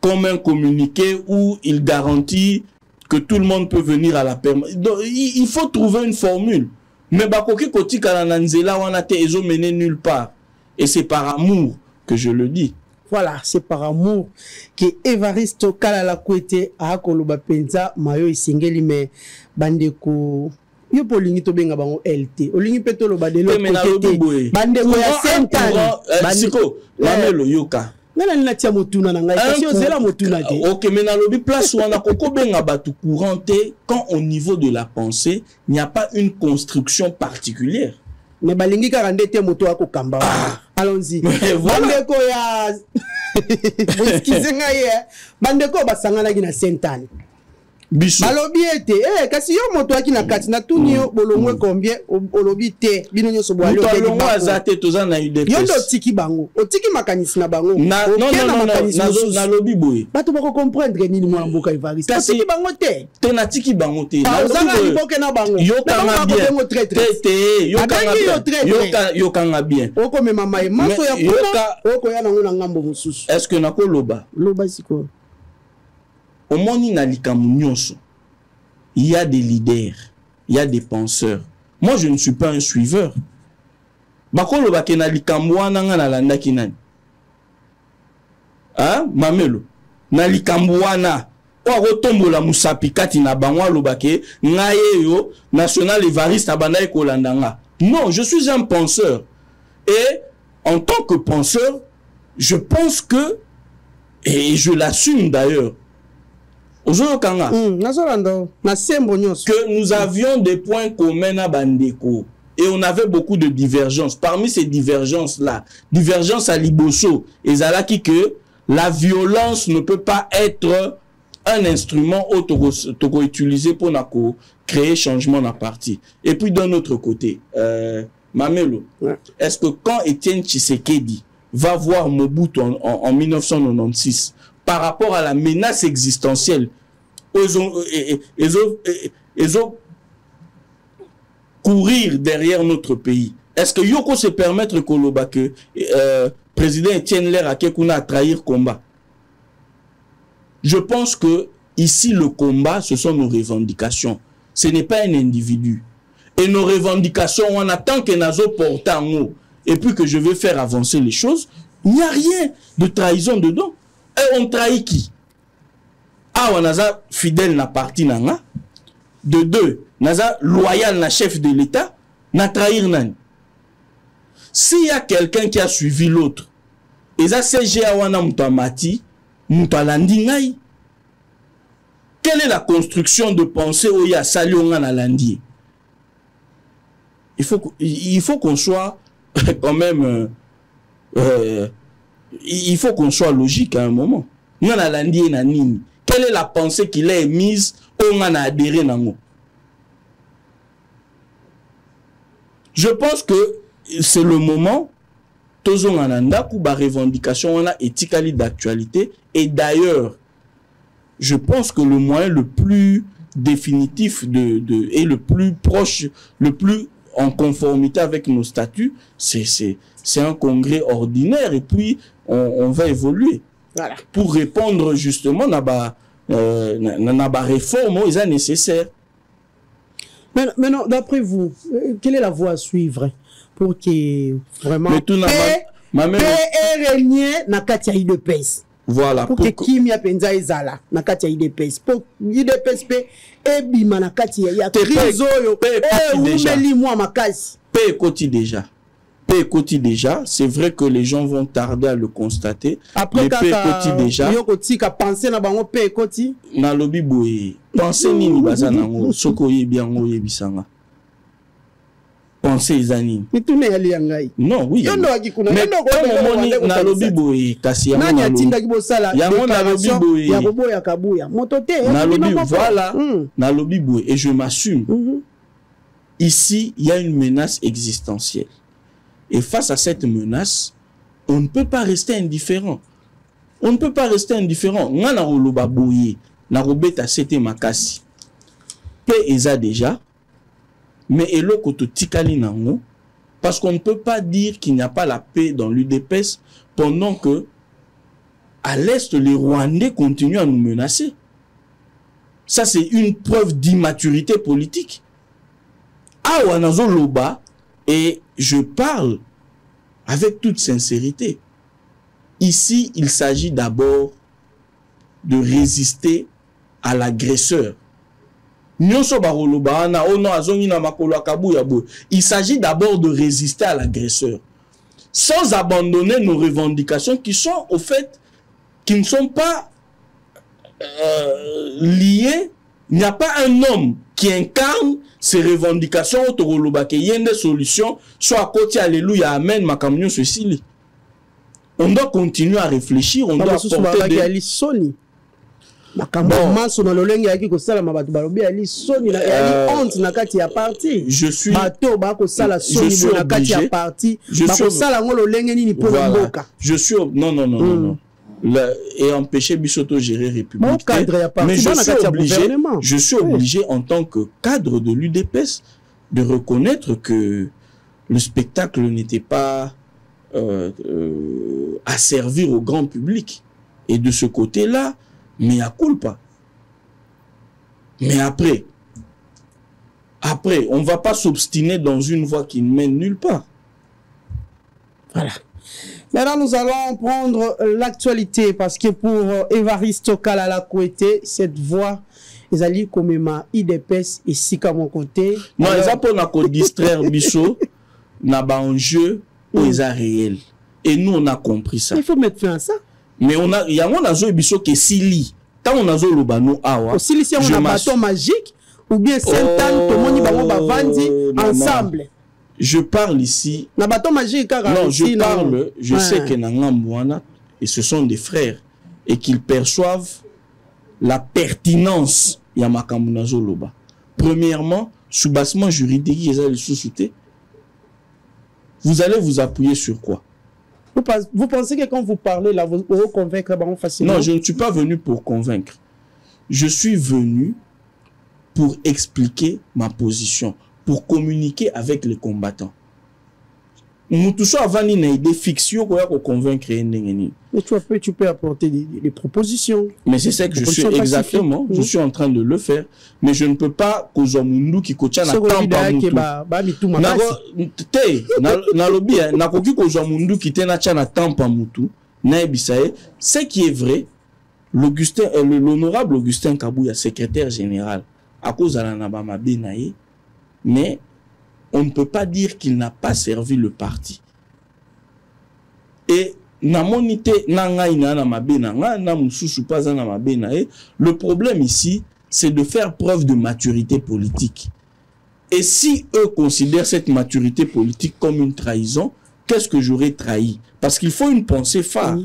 comme un communiqué où il garantit que tout le monde peut venir à la permanence. Il faut trouver une formule. Mais bakoki koti kalananzela wana te ezo mené nulle part. Et c'est par amour que je le dis. Voilà, c'est par amour que Evaristo Kalala Kwete a koloba penza mayo isingeli me bandeko yo polingi to benga bango LT olingi peto lo badelo côté bandeko ya Sainte-Anne bandeko mamelo yoka ngana nina tia motuna na ngai kasi ozela motuna te. OK, mais na lobi place wana koko benga batu couranté quand au niveau de la pensée il n'y a pas une construction particulière. Mais balingi ka randete moto ako kamba. Allons-y. Bandeko ya bandeko basangana ki na Sainte-Anne. Balobi ete kasi yo moto aki na kati na tuni yo bolongwe combien olobi te bino nyoso bo ali o azate toza na UDPS. Yo ndo tiki bango, otiki makanisi na bango. Na lobi boye. Bato bako comprendre nini mwana mboka Evariste. Tiki bango te. Te na tiki bango te. Na lobi boke na bango. Yo kanga bien. Te yo kanga bien. Yo kanga bien. Oko me mama e maso ya kuna. Oko ya nango na ngambo mususu. Est-ce que nako loba? Loba siko. Au monde, il y a des leaders, il y a des penseurs. Moi, je ne suis pas un suiveur. Bakolo bakena likambuana na landa kinani. Hein, mamelo. Na likambuana. Wa rotombola musapi kati na bangwa lobake ngaye yo national Evariste abanda ekolandanga. Non, je suis un penseur. Et en tant que penseur, je pense que, et je l'assume d'ailleurs, que nous avions des points communs à Bandeko et on avait beaucoup de divergences. Parmi ces divergences-là, divergence à Liboso et Zalaki, que la violence ne peut pas être un instrument utilisé pour créer changement dans la partie. Et puis d'un autre côté, Mamelo, est-ce que quand Étienne Tshisekedi va voir Mobutu en 1996, par rapport à la menace existentielle, ils ont courir derrière notre pays. Est-ce que Yoko se permettre que président Etienne Ler a trahir combat? Je pense que ici le combat, ce sont nos revendications. Ce n'est pas un individu. Et nos revendications, on attend que nous portons en haut. Et puis que je veux faire avancer les choses. Il n'y a rien de trahison dedans. Et on trahit qui? Ah, on a fidèle na parti nanga. De deux, on a loyal na chef de l'État. Na trahir nani. S'il y a quelqu'un qui a suivi l'autre, et ça c'est Géawana Moutamati, Moutalandingaï. Quelle est la construction de pensée où il y a Salionga na Landier? Il faut qu'on soit quand même il faut qu'on soit logique à un moment. Nous on a Landier na nini. Quelle est la pensée qu'il a émise où on a adhéré nango? Je pense que c'est le moment tozon ananda pour ba revendication on a éthiquement d'actualité et d'ailleurs je pense que le moyen le plus définitif et le plus proche, le plus en conformité avec nos statuts, c'est un congrès ordinaire et puis on va évoluer. Voilà. Pour répondre justement à la réforme, ils sont nécessaires. Maintenant, d'après vous, quelle est la voie à suivre pour que vraiment régner na kati ya IDPS? Voilà. Pour que kimia penza ezala na kati ya IDPS. Pour IDPS pe ebima na kati ya crise oyo umeli mwa makasi. Pe koti déjà. C'est vrai que les gens vont tarder à le constater. Après kaka déjà. Yo koti ka penser na bango pe koti. Na lobi boye. Penser nini bazanango soko yebiango yebisanga. Penser izani. Mitune yali yangai. Non, oui. Yondo akikuna. Mais comme na lobi boye kasi ya nani atinda kibosala. Ya na lobi boye. Ya bobo ya kabuya. Motote. Na lobi voilà. Na lobi boye et je m'assume. Ici, il y a une menace existentielle. Et face à cette menace, on ne peut pas rester indifférent. On ne peut pas rester indifférent. Nga na roloba boye. Na robeta sete makasi. Pe eza déjà. Mais eloko to tikali nango, parce qu'on ne peut pas dire qu'il n'y a pas la paix dans l'UDPS pendant que à l'Est, les Rwandais continuent à nous menacer. Ça, c'est une preuve d'immaturité politique. Ah, wanazo loba, et je parle avec toute sincérité. Ici, il s'agit d'abord de résister à l'agresseur. Il s'agit d'abord de résister à l'agresseur, sans abandonner nos revendications qui sont, au fait, qui ne sont pas liées. Il n'y a pas un homme qui incarne ces revendications il y a des solutions, soit à côté, alléluia, amen, ma camion, ceci. On doit continuer à réfléchir, on doit apporter des... Je suis non. Et empêcher Bissoto gérer République. Mais je suis obligé en tant que cadre de l'UDPS de reconnaître que le spectacle n'était pas à servir au grand public. Et de ce côté-là, mais à culpa. Mais après, on ne va pas s'obstiner dans une voie qui ne mène nulle part. Voilà. Maintenant, nous allons prendre l'actualité parce que pour Évariste Kalala Kouete, cette voix, ils allaient comme ma IDPS ici à mon côté. Non, ils ont pour distraire Bisso, n'a pas un jeu où ils sont réels. Et nous, on a compris ça. Il faut mettre fin à ça. Mais il y a un jeu Bisso qui est Sili. Tant on a le bano awa. Sili, si on a un bâton magique ou bien Saint-Anne, tout le monde va vendre ensemble. Je parle ici. Na bâton magique, non, je parle. Je sais que Nangambouana et ce sont des frères et qu'ils perçoivent la pertinence Yamakamunazo Loba. Premièrement, soubassement juridique, vous allez vous appuyer sur quoi? Vous pensez que quand vous parlez là, vous pouvez convaincre facilement? Non, je ne suis pas venu pour convaincre. Je suis venu pour expliquer ma position, pour communiquer avec les combattants. Mutuso avant ni na idée fiction quoi ko convaincre ndengeni. Mais tu peux apporter des propositions. Mais c'est ça que je suis exactement, je suis en train de le faire, mais je ne peux pas kozwa mundu ki kocha na tampa mutu. Na lobi na koki kozwa mundu ki tena cha na tampa mutu, na ebisaye, ce qui est vrai, l'honorable Augustin Kabouya, secrétaire général, à cause de la nabama benaye, mais on ne peut pas dire qu'il n'a pas servi le parti. Et le problème ici, c'est de faire preuve de maturité politique. Et si eux considèrent cette maturité politique comme une trahison, qu'est-ce que j'aurais trahi? Parce qu'il faut une pensée phare.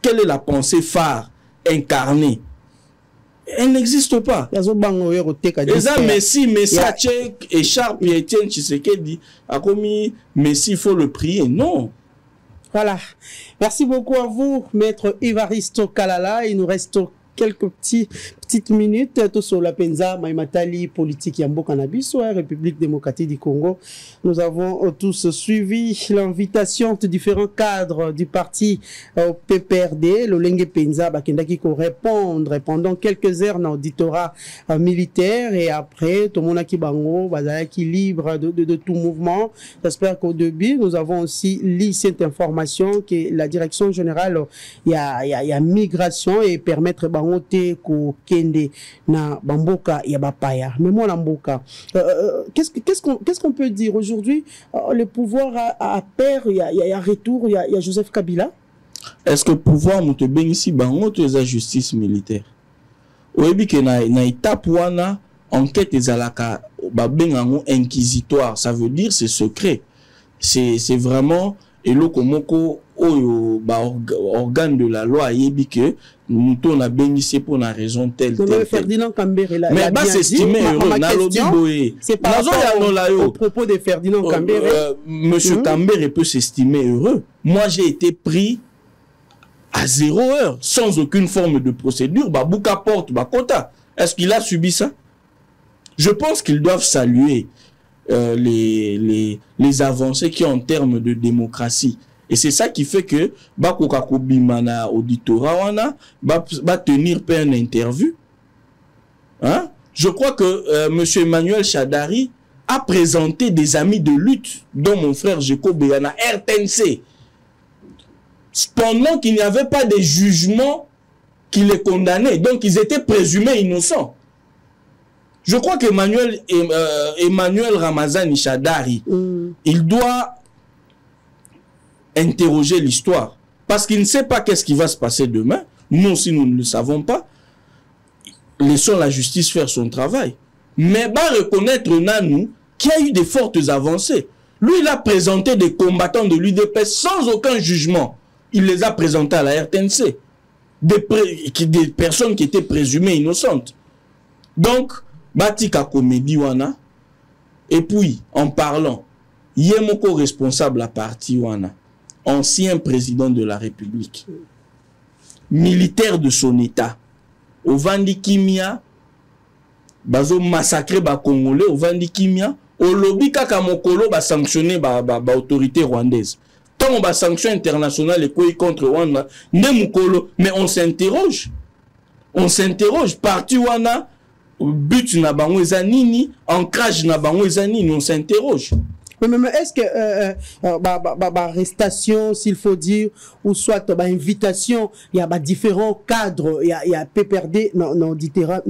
Quelle est la pensée phare incarnée? Elle n'existe pas. Et ça, Messi, Echarpe et Etienne Tshisekedi a commis Messi, il faut le prier. Non. Voilà. Merci beaucoup à vous, Maître Evaristo Kalala. Il nous reste quelques petites minutes tout sur la Penza, Maimatali, politique Yambo Cannabis, République démocratique du Congo. Nous avons tous suivi l'invitation de différents cadres du parti PPRD, le Lengue Penza, Bakendaki, qui répondre pendant quelques heures dans l'auditorat militaire et après, tout le monde qui bango, qui libre de tout mouvement. J'espère qu'au début, nous avons aussi lu cette information que la direction générale, il y a migration et permettre ko kende na bamboka ya bapaya mais moi na mboka qu'est-ce qu'on peut dire aujourd'hui le pouvoir a peur il y a retour il y a Joseph Kabila. Est-ce que pouvoir muto bengisi bango to za justice militaire oyebi ke na étape wana enquête ezalaka ba bengango inquisitoire, ça veut dire c'est secret, c'est vraiment eloko moko oyo ba organe de la loi yebi que nous on a bénéficié pour une raison telle. Ferdinand Kambere là. Mais bah c'est estimé heureux. C'est par rapport au propos de Ferdinand Kambere. Monsieur Kambere peut s'estimer heureux. Moi j'ai été pris à 0 heure, sans aucune forme de procédure. Bah bouka porte, bah quota. Est-ce qu'il a subi ça? Je pense qu'ils doivent saluer les avancées qui ont en termes de démocratie. Et c'est ça qui fait que Bakoka Bimana auditorat va tenir une interview. Hein? Je crois que monsieur Emmanuel Chadari a présenté des amis de lutte, dont mon frère Jeko Beyana, RTNC. Pendant qu'il n'y avait pas de jugement qui les condamnait. Donc ils étaient présumés innocents. Je crois qu'Emmanuel Ramazani Chadari, il doit interroger l'histoire. Parce qu'il ne sait pas qu'est-ce qui va se passer demain. Nous aussi, nous ne le savons pas. Laissons la justice faire son travail. Mais va reconnaître Nanou qu'il y a eu des fortes avancées. Lui, il a présenté des combattants de l'UDPS sans aucun jugement. Il les a présentés à la RTNC. Des personnes qui étaient présumées innocentes. Donc, Batika Comédie Wana. Et puis, en parlant, Yemoko responsable à parti Wana. Ancien président de la République, militaire de son état, au Vandi Kimia, bazo massacré ba Congolais, au Vandi Kimia, au lobby kaka mokolo ba sanctionné ba autorité rwandaise. Tant on ba sanction internationale et quoi contre Rwanda, ne mokolo, mais on s'interroge. On s'interroge, parti wana, but na bango ezanini, ancrage na bango ezanini, on s'interroge. Mais est-ce que arrestation, s'il faut dire, ou soit invitation, il y a différents cadres, il y a PPRD, auditorat.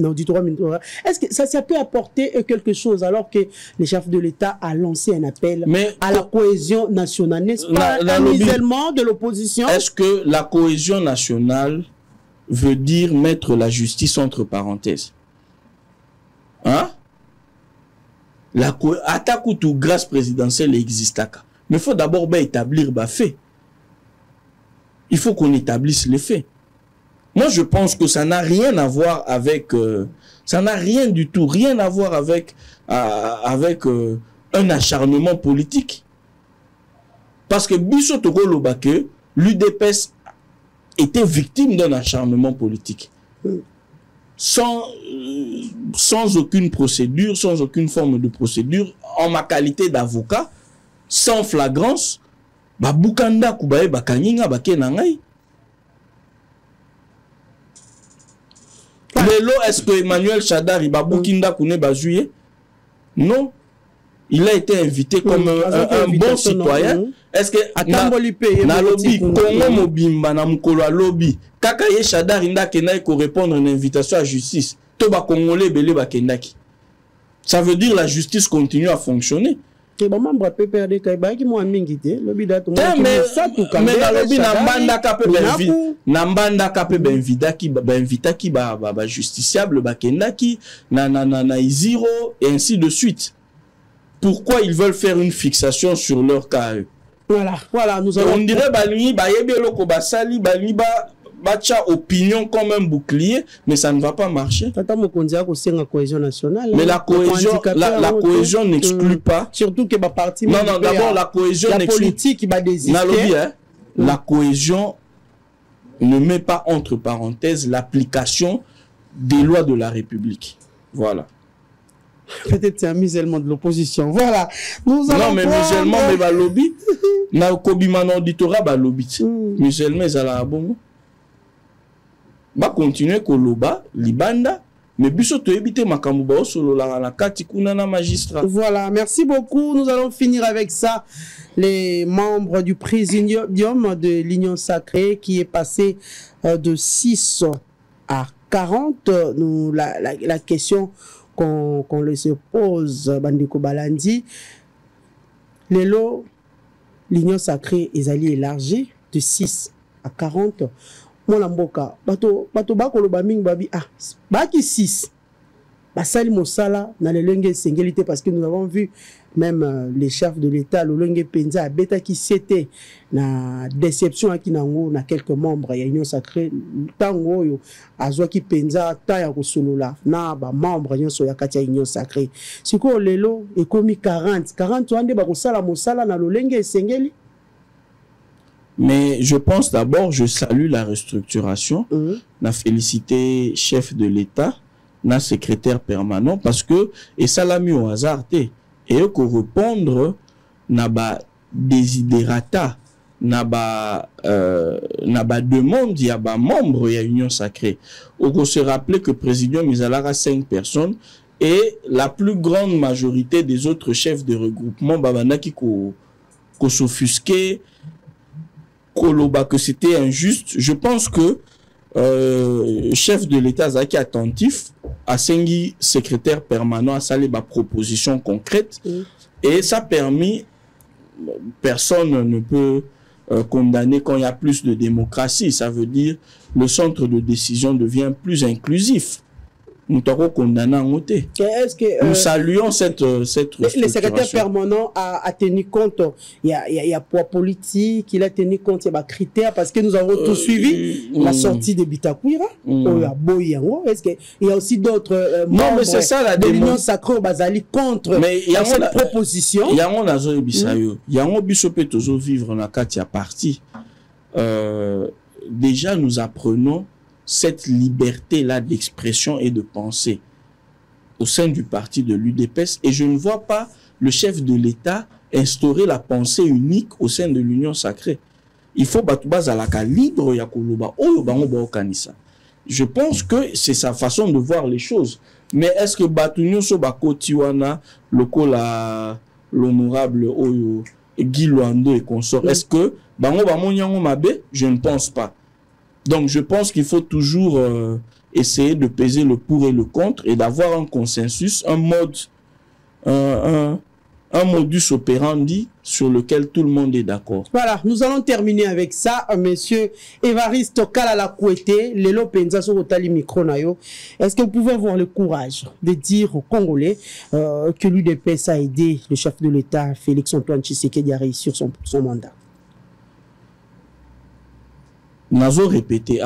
Est-ce que ça peut apporter quelque chose alors que le chef de l'État a lancé un appel à la cohésion nationale, n'est-ce pas, un isolement de l'opposition? Est-ce que la cohésion nationale veut dire mettre la justice entre parenthèses? Hein? La attaque ou grâce présidentielle existe. Mais il faut d'abord établir les faits. Il faut qu'on établisse les faits. Moi, je pense que ça n'a rien à voir avec... ça n'a rien du tout, rien à voir avec, un acharnement politique. Parce que Bisso Togo Lobake, l'UDPS était victime d'un acharnement politique. Sans aucune procédure, sans aucune forme de procédure, en ma qualité d'avocat, sans flagrance, ba bukanda kubaye bakanginga bakena ngai. Lelo, est-ce que Emmanuel Chadar il va bukinda kune ba juillet? Non. Il a été invité comme un bon citoyen. Est-ce que na lobby Congo mobimba na mukolo a lobby kaka ye Chadar inda kena ko répondre à une invitation à justice. To ba congolais belé ba kendaki. Ça veut dire la justice continue à fonctionner. Et bon membre PPRD kay ki mo amingité lobby date mais na lobby na mbanda ka pe benvi na mbanda ka pe benvidaki ba invitaki ba justiciable ba kendaki na Iziro et ainsi de suite. Pourquoi ils veulent faire une fixation sur leur cas? Voilà, nous allons... On dirait balini ba yebeloko ba sali balini ba opinion comme un bouclier, mais ça ne va pas marcher. Cohésion nationale. Mais la cohésion n'exclut pas. Surtout que parti. Non, d'abord la cohésion politique la cohésion ne met pas entre parenthèses l'application des lois de la République. Voilà. Peut-être c'est un musulman de l'opposition. Voilà. Nous allons non, mais musulman, mais ba lobby. Na kobimano auditorat ba lobby. Musulman, ils allaient à bon. Ba continuer koloba libanda mais biso to ebité makambo ba solo la kati kuna na magistrat. Voilà, merci beaucoup. Nous allons finir avec ça. Les membres du présidium de l'Union Sacrée qui est passé de 6 à 40. Nous la question qu'on se pose Bandeko Balandi, l'Union Sacrée est allée élargie de 6 à 40. Mon amboka bato bakolo baming babi baki 6 basali mosala na lelenge singélité parce que nous avons vu même les chefs de l'État lolenge penza abeta qui c'était na déception aki nango na quelques membres ya Union Sacrée tango yo azwa ki penza ta ya kosolola na ba membres nyonso ya kati ya Union Sacrée siko lelo ekomi 40 wande bakosala mosala na lolenge singeli. Mais je pense d'abord, je salue la restructuration, la félicité chef de l'État, la secrétaire permanent, parce que, et ça l'a mis au hasard, et que répondre, n'a pas desiderata, n'a pas demande, il y a pas membre, il y a Union Sacrée. On se rappeler que présidium, il y a 5 personnes, et la plus grande majorité des autres chefs de regroupement, babana qui s'offusquaient, que c'était injuste. Je pense que chef de l'État Zaki attentif à Sengi secrétaire permanent à saluer ma proposition concrète et ça permis personne ne peut condamner quand il y a plus de démocratie. Ça veut dire le centre de décision devient plus inclusif. Nous t'avons condamné en côté. Nous saluons cette restructuration. Le secrétaire permanent a tenu compte, il y a poids politique, il a tenu compte, il y a des critères, parce que nous avons tout suivi la sortie de Bitakwira, est-ce qu'il y a aussi d'autres membres mais c'est ça, la de l'Union Sacrée Bazali contre cette proposition? Il y a un azo ebisayo, il y a un bisope tozo vivre na katia parti. Déjà nous apprenons cette liberté-là d'expression et de pensée au sein du parti de l'UDPS et je ne vois pas le chef de l'État instaurer la pensée unique au sein de l'Union Sacrée. Il faut batoubaza la libre ya koloba oyo bango ba okanisa. Je pense que c'est sa façon de voir les choses. Mais est-ce que batunyo so bakotiwana lokola l'honorable oyo Guy Luando et consort, est-ce que bango ba monyango mabe? Je ne pense pas. Donc, je pense qu'il faut toujours essayer de peser le pour et le contre et d'avoir un consensus, un modus operandi sur lequel tout le monde est d'accord. Voilà, nous allons terminer avec ça. Monsieur Évariste Kalala Kouete, Lelo Penza Sorotali Micronayo. Est-ce que vous pouvez avoir le courage de dire aux Congolais que l'UDPS a aidé le chef de l'État, Félix-Antoine Tshisekedi, à réussir son mandat? Nazo répété,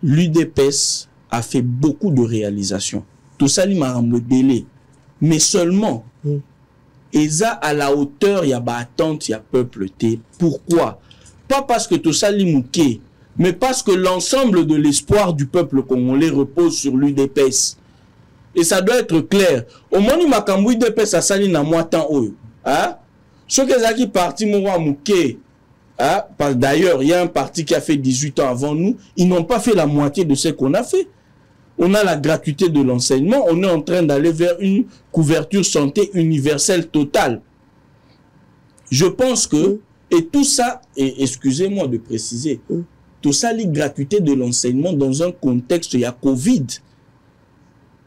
l'UDPS a fait beaucoup de réalisations. Tout ça, il m'a modélé. Mais seulement, Eza à la hauteur, il y a attente, il y a peuple. Pourquoi? Pas parce que tout ça, il mouqué, mais parce que l'ensemble de l'espoir du peuple congolais repose sur l'UDPS. Et ça doit être clair. Au moment où l'UDPS a sali na moitan oyo, hein? Ce qui parti Mouké, d'ailleurs, il y a un parti qui a fait 18 ans avant nous, ils n'ont pas fait la moitié de ce qu'on a fait. On a la gratuité de l'enseignement, on est en train d'aller vers une couverture santé universelle totale. Je pense que, et tout ça, et excusez-moi de préciser, tout ça, la gratuité de l'enseignement dans un contexte, il y a Covid,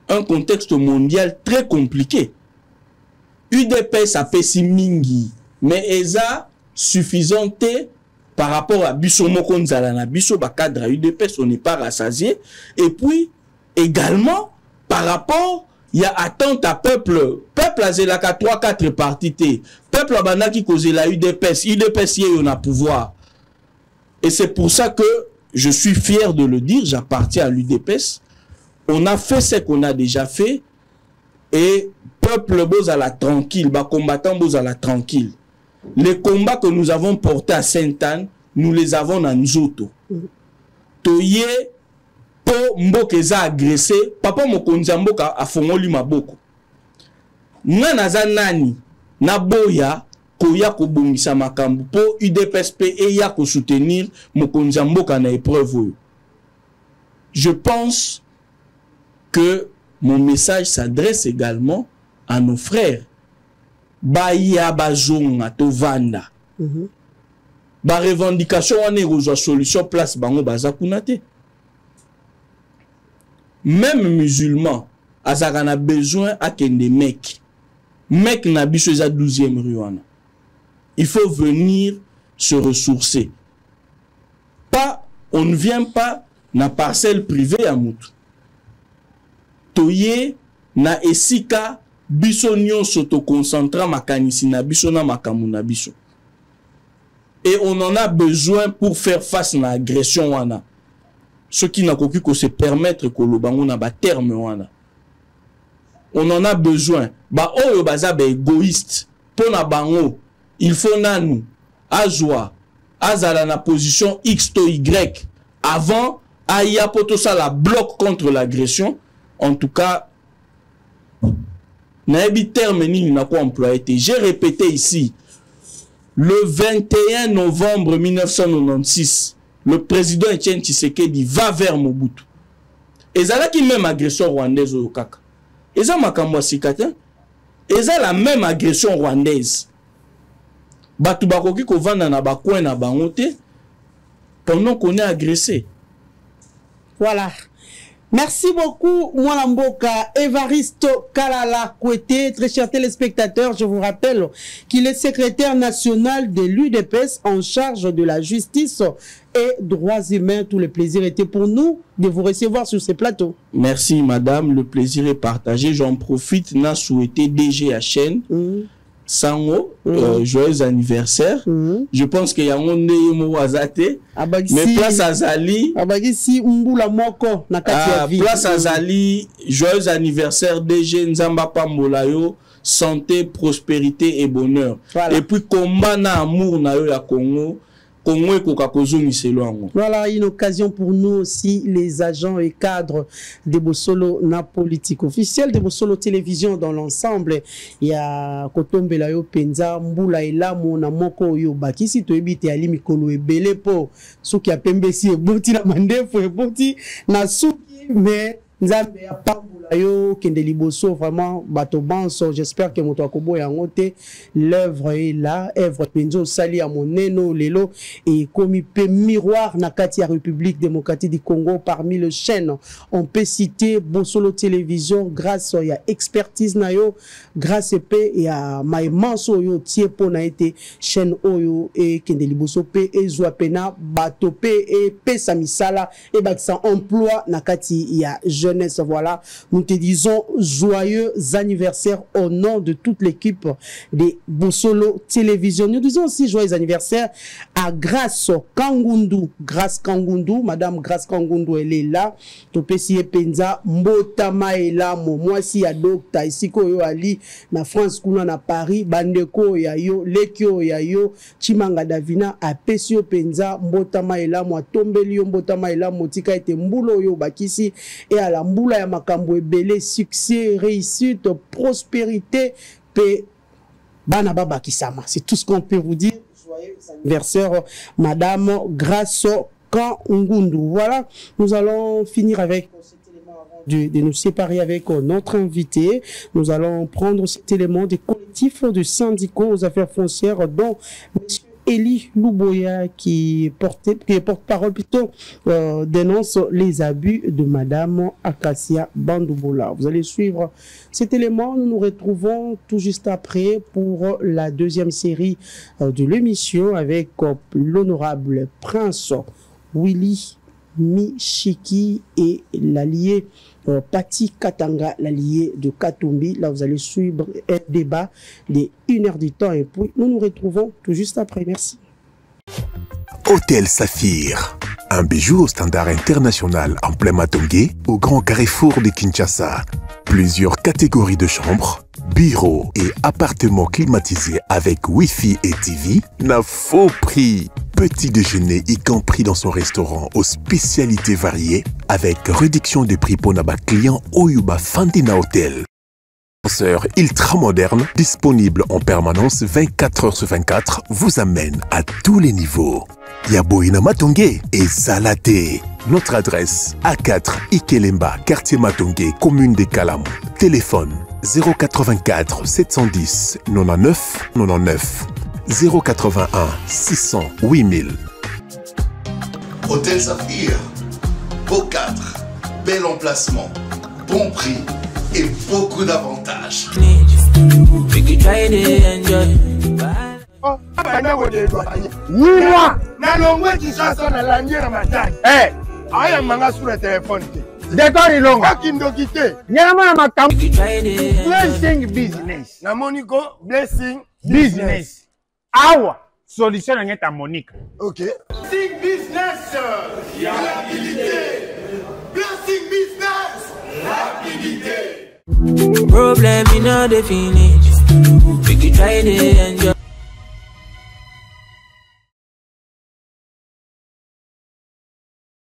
un contexte mondial très compliqué. UDPS a fait mingi, mais ESA suffisante par rapport à Bissomoko Nzalana, Bisso cadre à UDPS, on n'est pas rassasié. Et puis, également, par rapport, il y a attente à peuple. Peuple a zelaka 3-4 partis. Peuple a banaki cause la UDPS. UDPS y on a pouvoir. Et c'est pour ça que je suis fier de le dire, j'appartiens à l'UDPS. On a fait ce qu'on a déjà fait. Et peuple beau à la tranquille, combattant beau à la tranquille. Les combats que nous avons portés à Sainte-Anne, nous les avons dans Nzoto. Toye po mboka eza agressé, papa mokonzi mboka afongoli maboko. Nana za nani na boya koya kobongisa makambu po UDPSP eya ko soutenir mokonzi mboka na épreuve. Je pense que mon message s'adresse également à nos frères. Baya bazonga tovanda. Ba revendication on est rejoint solution place bango bazakunate. Même musulman, azaka na besoin à kende mec. Mec na biso eza 12e rue wana. Il faut venir se ressourcer. Pas, on ne vient pas na parcelle privée à mutu. Toye na esika biso nyonso to concentra makanisi na biso na makamu na biso. Et on en a besoin pour faire face à l'agression wana. Ce qui n'a qu'aucun que se permettre que le bango na ba terme wana. On en a besoin. Ba oyo baza ba égoïste. Pour na bango, il faut nanou azwa azala na position X to Y avant aya poto ça la bloc contre l'agression. En tout cas, naebi terme ni na ko employé. J'ai répété ici. Le 21 novembre 1996, le président Etienne Tshisekedi va vers Mobutu. Et ça là qui même agression rwandaise au Kaka. Et ça makambo sikata. Et ça la même agression rwandaise. Batu bakoki ko vanda na bakwen na bangote pendant qu'on est agressé. Voilà. Merci beaucoup, Mwalamboka. Evaristo Kalala Kouete, très chers téléspectateurs, je vous rappelle qu'il est secrétaire national de l'UDPS en charge de la justice et droits humains. Tout le plaisir était pour nous de vous recevoir sur ce plateau. Merci, madame. Le plaisir est partagé. J'en profite, n'a souhaité DGHN. Sango, joyeux anniversaire. Je pense qu'il y a un monde azate. Mais place Azali. Place Azali, joyeux anniversaire DG Nzamba Pambolayo, santé, prospérité et bonheur. Voilà. Et puis combat na amour na yo ya Congo. Voilà une occasion pour nous aussi, les agents et cadres de Bossolo na politique officielle, de Bossolo télévision dans l'ensemble. Il y a Kotombe la yo penza mbula elamo na moko yo bakisi to ebite ali mikolo ebele po soki ya pembesi eboti na mandefu eboti na suki mais nzambe ya pambula yo kende liboso vraiment bato banso. J'espère que moto akobo yango te, l'œuvre est là, œuvre penzo sali ya moneno lelo et komi pe miroir na kati ya République démocratique du Congo. Parmi les chaînes on peut citer Bossolo télévision grâce ya expertise na yo, grâce pe ya maimanso yo tie po na été chaîne oyo et kende liboso pe ezwa pena bato pe et pe sa misala et bakisa emploi na kati ya jeunesse. Voilà, nous te disons joyeux anniversaire au nom de toute l'équipe de Bossolo Télévision. Nous disons aussi joyeux anniversaire à Grace Kangundu. Grace Kangundu, Madame Grace Kangundu, elle est là. Topesi Penza, Mbotama est là. Moi, si ya docteur, ici, yo ali, na France, kuna na Paris, Bandeko ya yo, Lekyo ya yo, Chimanga Davina, a Pesio Penza, Mbotama est là, moi, Tombelio, Mbotama est là, Motika ete Mbulo yo, Bakisi, et à la Mboula ya makambo ebele, succès, réussite, prospérité, paix. Bana Baba Kisama. C'est tout ce qu'on peut vous dire. Joyeux anniversaire, Madame Grasso Kangundu. Voilà, nous allons finir avec cet élément avant de nous séparer avec notre invité. Nous allons prendre cet élément des collectifs de syndicats aux affaires foncières, dont M. Eli Luboya, qui est porte-parole plutôt, dénonce les abus de Madame Acacia Bandouboula. Vous allez suivre cet élément. Nous nous retrouvons tout juste après pour la deuxième série de l'émission avec l'honorable Prince Willy Michiki et l'allié Pati Katanga, l'allié de Katumbi. Là, vous allez suivre un débat les 1 heure du temps et puis nous nous retrouvons tout juste après. Merci. Hôtel Saphir, un bijou au standard international en plein Matongé, au grand carrefour de Kinshasa. Plusieurs catégories de chambres, bureaux et appartements climatisés avec Wi-Fi et TV, n'a faux prix. Petit déjeuner y compris dans son restaurant aux spécialités variées avec réduction des prix pour naba clients Oyuba Fandina Hotel. Ascenseur ultra moderne, disponible en permanence 24 heures sur 24, vous amène à tous les niveaux. Yaboina Matongé et Salaté. Notre adresse A4 Ikelemba, quartier Matongé, commune des Kalam. Téléphone 084 710 99 99. 081 600 8000. Hôtel Saphir, beau cadre, bel emplacement, bon prix et beaucoup d'avantages. Blessing business. Awa, solution à ta Monique. Ok. Blessing business, rapidité. Blessing business, rapidité. Problem in the finish. We can try to enjoy.